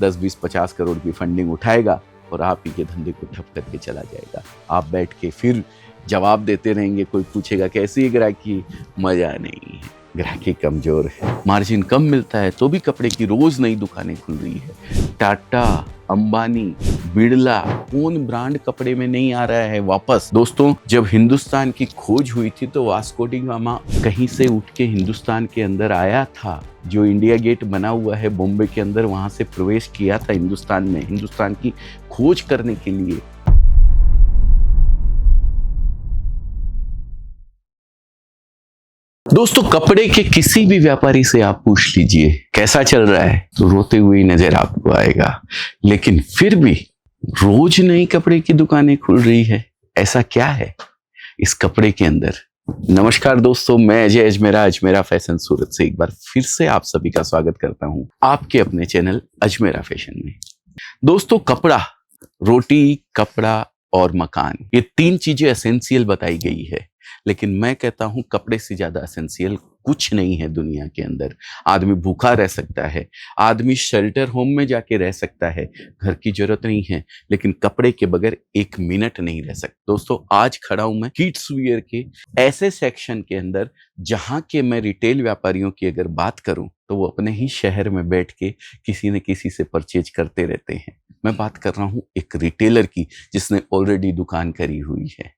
10-20-50 करोड़ की फंडिंग उठाएगा और आप ही के धंधे को ठप करके चला जाएगा। आप बैठ के फिर जवाब देते रहेंगे, कोई पूछेगा कैसी है ग्राहकी, मजा नहीं है, ग्राहकी कमजोर है, मार्जिन कम मिलता है तो भी कपड़े की रोज नई दुकानें खुल रही है। टाटा, अंबानी, बिरला, कौन ब्रांड कपड़े में नहीं आ रहा है वापस। दोस्तों, जब हिंदुस्तान की खोज हुई थी तो वास्को डी गामा कहीं से उठ के हिंदुस्तान के अंदर आया था। जो इंडिया गेट बना हुआ है बॉम्बे के अंदर, वहां से प्रवेश किया था हिंदुस्तान में, हिंदुस्तान की खोज करने के लिए। दोस्तों, कपड़े के किसी भी व्यापारी से आप पूछ लीजिए कैसा चल रहा है तो रोते हुए ही नजर आपको आएगा। लेकिन फिर भी रोज नई कपड़े की दुकानें खुल रही है। ऐसा क्या है इस कपड़े के अंदर? नमस्कार दोस्तों, मैं अजय अजमेरा, अजमेरा फैशन सूरत से एक बार फिर से आप सभी का स्वागत करता हूं आपके अपने चैनल अजमेरा फैशन में। दोस्तों, कपड़ा, रोटी, कपड़ा और मकान, ये तीन चीजें एसेंशियल बताई गई है। लेकिन मैं कहता हूं कपड़े से ज्यादा एसेंशियल कुछ नहीं है दुनिया के अंदर। आदमी भूखा रह सकता है, आदमी शेल्टर होम में जाके रह सकता है, घर की जरूरत नहीं है, लेकिन कपड़े के बगैर एक मिनट नहीं रह सकता। दोस्तों, आज खड़ा हूं मैं किड्स वियर के ऐसे सेक्शन के अंदर जहां के मैं रिटेल व्यापारियों की अगर बात करूं तो वो अपने ही शहर में बैठ के किसी न किसी से परचेज करते रहते हैं। मैं बात कर रहा हूं एक रिटेलर की जिसने ऑलरेडी दुकान करी हुई है।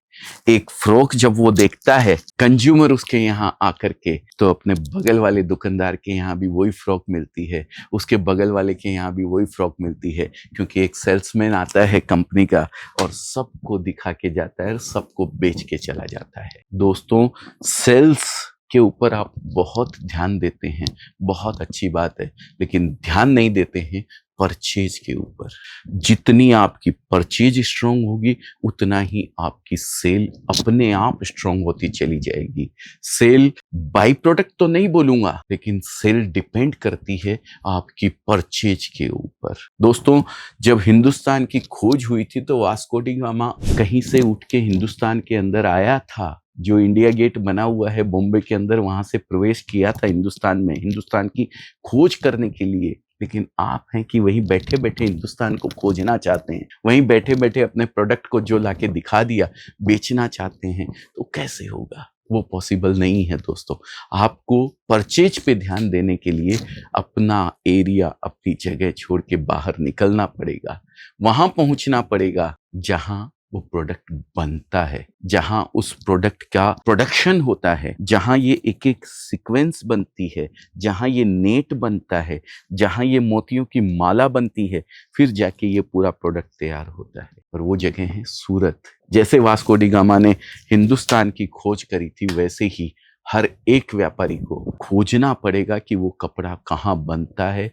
एक फ्रॉक जब वो देखता है कंज्यूमर उसके यहाँ आकर के, तो अपने बगल वाले दुकानदार के यहाँ भी वही फ्रॉक मिलती है, उसके बगल वाले के यहाँ भी वही फ्रॉक मिलती है, क्योंकि एक सेल्समैन आता है कंपनी का और सबको दिखा के जाता है, सबको बेच के चला जाता है। दोस्तों, सेल्स के ऊपर आप बहुत ध्यान देते हैं, बहुत अच्छी बात है, लेकिन ध्यान नहीं देते हैं परचेज के ऊपर। जितनी आपकी परचेज स्ट्रांग होगी उतना ही आपकी सेल अपने आप स्ट्रांग होती चली जाएगी। सेल बाई प्रोडक्ट तो नहीं बोलूंगा, लेकिन सेल डिपेंड करती है आपकी परचेज के ऊपर। दोस्तों, जब हिंदुस्तान की खोज हुई थी तो वास्को डी गामा कहीं से उठ के हिंदुस्तान के अंदर आया था। जो इंडिया गेट बना हुआ है बॉम्बे के अंदर, वहां से प्रवेश किया था हिंदुस्तान में, हिंदुस्तान की खोज करने के लिए। लेकिन आप हैं कि वहीं बैठे बैठे हिंदुस्तान को खोजना चाहते हैं, वहीं बैठे बैठे अपने प्रोडक्ट को जो लाके दिखा दिया बेचना चाहते हैं, तो कैसे होगा? वो पॉसिबल नहीं है। दोस्तों, आपको परचेज पे ध्यान देने के लिए अपना एरिया, अपनी जगह छोड़ के बाहर निकलना पड़ेगा, वहां पहुंचना पड़ेगा जहां वो प्रोडक्ट बनता है, जहां उस प्रोडक्ट का प्रोडक्शन होता है, जहां ये एक एक सीक्वेंस बनती है, जहां ये नेट बनता है, जहां ये मोतियों की माला बनती है, फिर जाके ये पूरा प्रोडक्ट तैयार होता है। और वो जगह है सूरत। जैसे वास्को डी गामा ने हिंदुस्तान की खोज करी थी, वैसे ही हर एक व्यापारी को खोजना पड़ेगा कि वो कपड़ा कहाँ बनता है,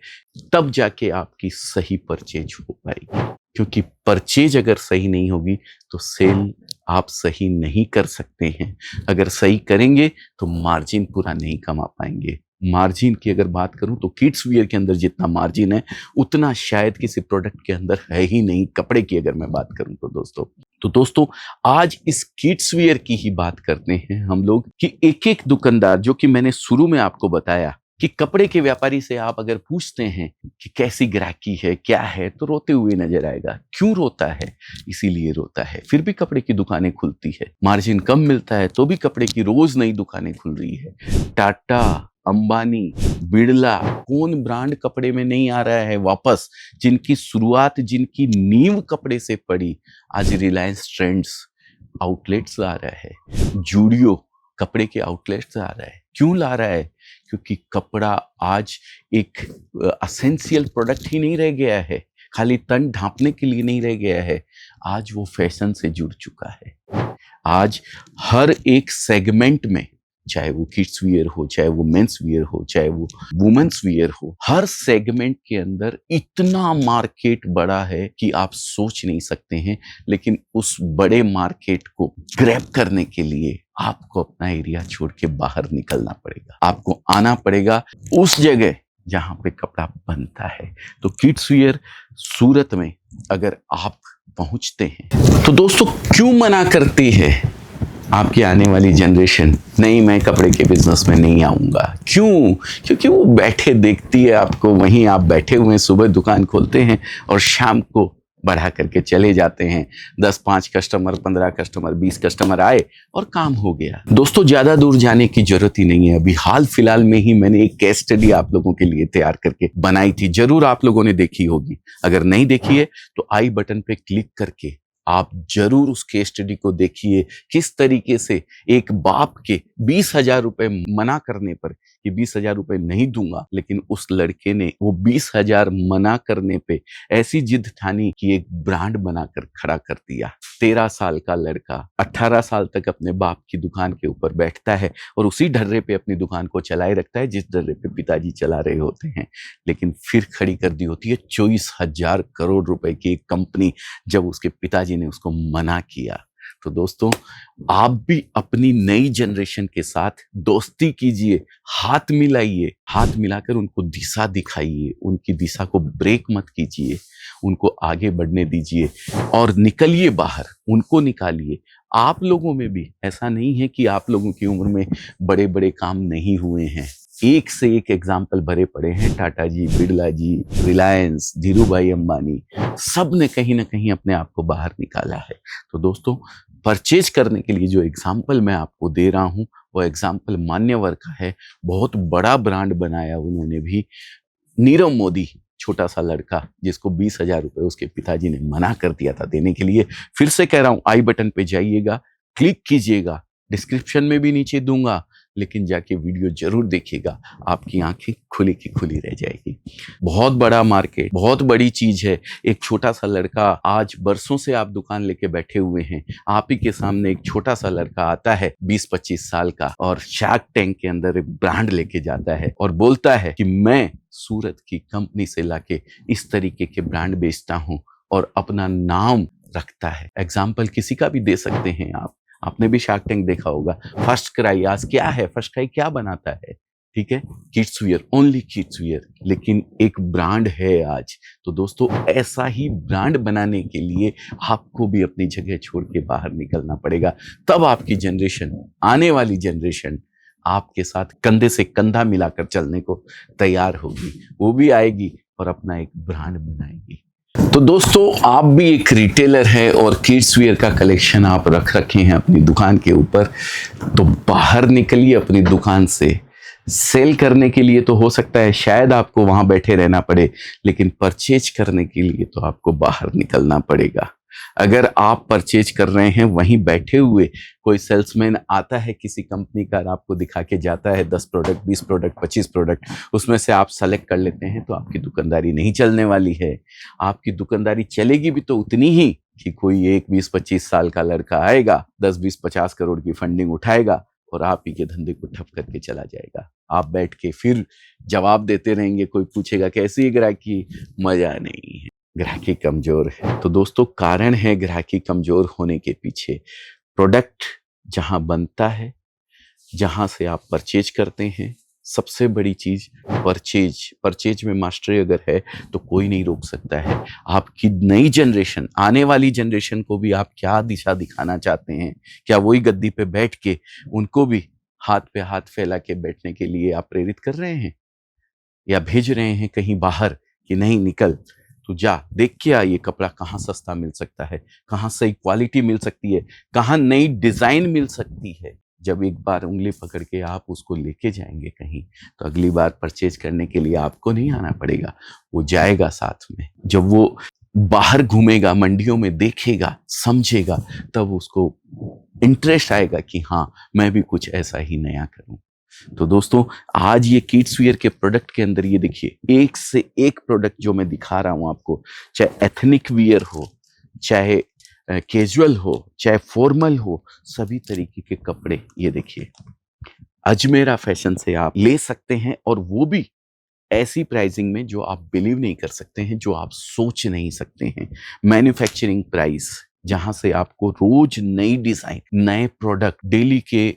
तब जाके आपकी सही परचेज हो पाएगी। क्योंकि परचेज अगर सही नहीं होगी तो सेल आप सही नहीं कर सकते हैं। अगर सही करेंगे तो मार्जिन पूरा नहीं कमा पाएंगे। मार्जिन की अगर बात करूं तो किड्स वियर के अंदर जितना मार्जिन है उतना शायद किसी प्रोडक्ट के अंदर है ही नहीं, कपड़े की अगर मैं बात करूं तो दोस्तों आज इस किड्स वियर की ही बात करते हैं हम लोग कि एक एक दुकानदार, जो कि मैंने शुरू में आपको बताया कि कपड़े के व्यापारी से आप अगर पूछते हैं कि कैसी ग्राहकी है, क्या है, तो रोते हुए नजर आएगा। क्यों रोता है? इसीलिए रोता है, फिर भी कपड़े की दुकानें खुलती है, मार्जिन कम मिलता है तो भी कपड़े की रोज नई दुकानें खुल रही है। टाटा, अंबानी, बिरला, कौन ब्रांड कपड़े में नहीं आ रहा है वापस? जिनकी शुरुआत, जिनकी नींव कपड़े से पड़ी, आज रिलायंस ट्रेंड्स आउटलेट्स ला रहा है, जूडियो कपड़े के आउटलेट्स आ रहा है। क्यों ला रहा है? क्योंकि कपड़ा आज एक एसेंशियल प्रोडक्ट ही नहीं रह गया है, खाली तन ढांपने के लिए नहीं रह गया है, आज वो फैशन से जुड़ चुका है। आज हर एक सेगमेंट में, चाहे वो किड्स वियर हो, चाहे वो मेंस वियर हो, चाहे वो वुमेन्स वियर हो, हर सेगमेंट के अंदर इतना मार्केट बड़ा है कि आप सोच नहीं सकते हैं। लेकिन उस बड़े मार्केट को ग्रैब करने के लिए आपको अपना एरिया छोड़ के बाहर निकलना पड़ेगा, आपको आना पड़ेगा उस जगह जहां पे कपड़ा बनता है। तो किड्स वियर सूरत में अगर आप पहुंचते हैं तो दोस्तों क्यों मना करती है आपकी आने वाली जनरेशन, नहीं मैं कपड़े के बिजनेस में नहीं आऊँगा। क्यों? क्योंकि वो बैठे देखती है आपको, वहीं आप बैठे हुए सुबह दुकान खोलते हैं और शाम को बढ़ा करके चले जाते हैं। 10-5 कस्टमर, 15 कस्टमर, 20 कस्टमर आए और काम हो गया। दोस्तों ज़्यादा दूर जाने की जरूरत ही नहीं है। अभी हाल फिलहाल में ही मैंने एक केस स्टडी आप लोगों के लिए तैयार करके बनाई थी, जरूर आप लोगों ने देखी होगी। अगर नहीं देखी है तो आई बटन पे क्लिक करके आप जरूर उस केस स्टडी को देखिए। किस तरीके से एक बाप के 20,000 रुपए मना करने पर कि 20,000 रुपए नहीं दूंगा, लेकिन उस लड़के ने वो 20,000 मना करने पे ऐसी जिद ठानी कि एक ब्रांड बनाकर खड़ा कर दिया। 13 साल का लड़का 18 साल तक अपने बाप की दुकान के ऊपर बैठता है और उसी ढर्रे पे अपनी दुकान को चलाए रखता है जिस ढर्रे पे पिताजी चला रहे होते हैं। लेकिन फिर खड़ी कर दी होती है 24,000 करोड़ रुपए की एक कंपनी, जब उसके पिताजी ने उसको मना किया। तो दोस्तों, आप भी अपनी नई जनरेशन के साथ दोस्ती कीजिए, हाथ मिलाइए, हाथ मिलाकर उनको दिशा दिखाइए, उनकी दिशा को ब्रेक मत कीजिए, उनको आगे बढ़ने दीजिए और निकलिए बाहर, उनको निकालिए। आप लोगों में भी ऐसा नहीं है कि आप लोगों की उम्र में बड़े बड़े काम नहीं हुए हैं। एक से एक एग्जाम्पल भरे पड़े हैं। टाटा जी, बिरला जी, रिलायंस, धीरू भाई अंबानी, सब ने कहीं ना कहीं अपने आप को बाहर निकाला है। तो दोस्तों, परचेज करने के लिए जो एग्जाम्पल मैं आपको दे रहा हूं वो एग्जाम्पल मान्यवर का है। बहुत बड़ा ब्रांड बनाया उन्होंने भी। नीरव मोदी, छोटा सा लड़का जिसको 20,000 रुपए उसके पिताजी ने मना कर दिया था देने के लिए। फिर से कह रहा हूं, आई बटन पे जाइएगा, क्लिक कीजिएगा, डिस्क्रिप्शन में भी नीचे दूंगा, लेकिन जाके वीडियो जरूर देखिएगा, आपकी आंखें खुली की खुली रह जाएगी। बहुत बड़ा मार्केट, बहुत बड़ी चीज है। एक छोटा सा लड़का, आज बरसों से आप दुकान लेके बैठे हुए हैं, आप ही के सामने एक छोटा सा लड़का आता है 20-25 साल का और शार्क टैंक के अंदर एक ब्रांड लेके जाता है और बोलता है कि मैं सूरत की कंपनी से लाके इस तरीके के ब्रांड बेचता हूं और अपना नाम रखता है। एग्जाम्पल किसी का भी दे सकते हैं आप। आपने भी शार्क टैंक देखा होगा। फर्स्ट क्राई आज क्या है? फर्स्ट क्राई क्या बनाता है? ठीक है, kids wear, only kids wear, लेकिन एक ब्रांड है आज। तो दोस्तों, ऐसा ही ब्रांड बनाने के लिए आपको भी अपनी जगह छोड़ के बाहर निकलना पड़ेगा। तब आपकी जनरेशन, आने वाली जनरेशन आपके साथ कंधे से कंधा मिलाकर चलने को तैयार होगी। वो भी आएगी और अपना एक ब्रांड बनाएगी। तो दोस्तों, आप भी एक रिटेलर है और किड्स वियर का कलेक्शन आप रख रखे हैं अपनी दुकान के ऊपर, तो बाहर निकलिए अपनी दुकान से। सेल करने के लिए तो हो सकता है शायद आपको वहां बैठे रहना पड़े, लेकिन परचेज करने के लिए तो आपको बाहर निकलना पड़ेगा। अगर आप परचेज कर रहे हैं वहीं बैठे हुए, कोई सेल्समैन आता है किसी कंपनी का और आपको दिखा के जाता है 10 प्रोडक्ट, 20 प्रोडक्ट, 25 प्रोडक्ट, उसमें से आप सेलेक्ट कर लेते हैं, तो आपकी दुकानदारी नहीं चलने वाली है। आपकी दुकानदारी चलेगी भी तो उतनी ही कि कोई एक 20-25 साल का लड़का आएगा, 10-20-50 करोड़ की फंडिंग उठाएगा और आप ही के धंधे को ठप करके चला जाएगा। आप बैठ के फिर जवाब देते रहेंगे, कोई पूछेगा कैसी है ग्राहकी, मजा नहीं है, ग्राहकी कमजोर है। तो दोस्तों, कारण है ग्राहकी कमजोर होने के पीछे प्रोडक्ट जहां बनता है, जहां से आप परचेज करते हैं। सबसे बड़ी चीज परचेज में मास्टरी अगर है तो कोई नहीं रोक सकता है। आपकी नई जनरेशन, आने वाली जनरेशन को भी आप क्या दिशा दिखाना चाहते हैं? क्या वही गद्दी पे बैठ के उनको भी हाथ पे हाथ फैला के बैठने के लिए आप प्रेरित कर रहे हैं, या भेज रहे हैं कहीं बाहर कि नहीं निकल, तो जा देख के आ, ये कपड़ा कहाँ सस्ता मिल सकता है, कहाँ सही क्वालिटी मिल सकती है, कहाँ नई डिजाइन मिल सकती है। जब एक बार उंगली पकड़ के आप उसको लेके जाएंगे कहीं, तो अगली बार परचेज करने के लिए आपको नहीं आना पड़ेगा, वो जाएगा साथ में। जब वो बाहर घूमेगा, मंडियों में देखेगा, समझेगा, तब उसको इंटरेस्ट आएगा कि हाँ, मैं भी कुछ ऐसा ही नया करूं। तो दोस्तों, आज ये किड्स वियर के प्रोडक्ट के अंदर ये देखिए, एक से एक प्रोडक्ट जो मैं दिखा रहा हूं आपको, चाहे एथनिक वियर हो, चाहे कैजुअल हो, चाहे फॉर्मल हो, सभी तरीके के कपड़े ये देखिए अजमेरा फैशन से आप ले सकते हैं, और वो भी ऐसी प्राइसिंग में जो आप बिलीव नहीं कर सकते हैं, जो आप सोच नहीं सकते हैं। मैन्युफैक्चरिंग प्राइस, जहां से आपको रोज नई डिजाइन, नए प्रोडक्ट, डेली के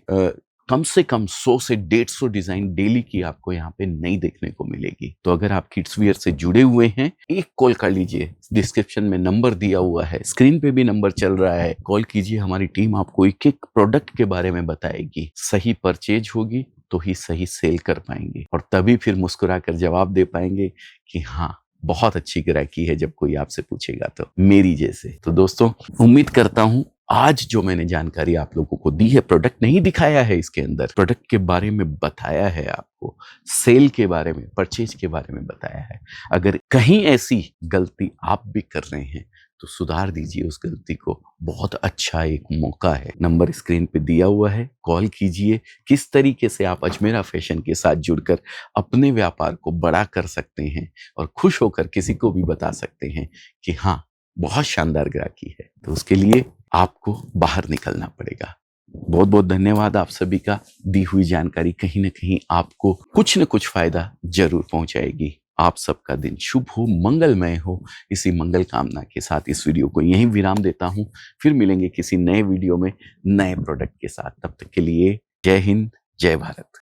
कम से कम 100 से 150 डिजाइन डेली की आपको यहाँ पे नई देखने को मिलेगी। तो अगर आप किड्स वियर से जुड़े हुए हैं, एक कॉल कर लीजिए, डिस्क्रिप्शन में नंबर दिया हुआ है, स्क्रीन पे भी नंबर चल रहा है, कॉल कीजिए। हमारी टीम आपको एक एक प्रोडक्ट के बारे में बताएगी। सही परचेज होगी तो ही सही सेल कर पाएंगे, और तभी फिर मुस्कुरा कर जवाब दे पाएंगे कि हाँ, बहुत अच्छी ग्राहकी है, जब कोई आपसे पूछेगा तो, मेरी जैसे। तो दोस्तों, उम्मीद करता हूं आज जो मैंने जानकारी आप लोगों को दी है, प्रोडक्ट नहीं दिखाया है इसके अंदर, प्रोडक्ट के बारे में बताया है, आपको सेल के बारे में, परचेज के बारे में बताया है। अगर कहीं ऐसी गलती आप भी कर रहे हैं तो सुधार दीजिए उस गलती को। बहुत अच्छा एक मौका है। नंबर स्क्रीन पे दिया हुआ है, कॉल कीजिए। किस तरीके से आप अजमेरा फैशन के साथ जुड़कर अपने व्यापार को बड़ा कर सकते हैं और खुश होकर किसी को भी बता सकते हैं कि हाँ, बहुत शानदार ग्राहकी है। तो उसके लिए आपको बाहर निकलना पड़ेगा। बहुत बहुत धन्यवाद आप सभी का। दी हुई जानकारी कहीं ना कहीं आपको कुछ न कुछ फायदा जरूर पहुंचाएगी। आप सबका दिन शुभ हो, मंगलमय हो। इसी मंगल कामना के साथ इस वीडियो को यहीं विराम देता हूं। फिर मिलेंगे किसी नए वीडियो में नए प्रोडक्ट के साथ। तब तक के लिए जय हिंद, जय भारत।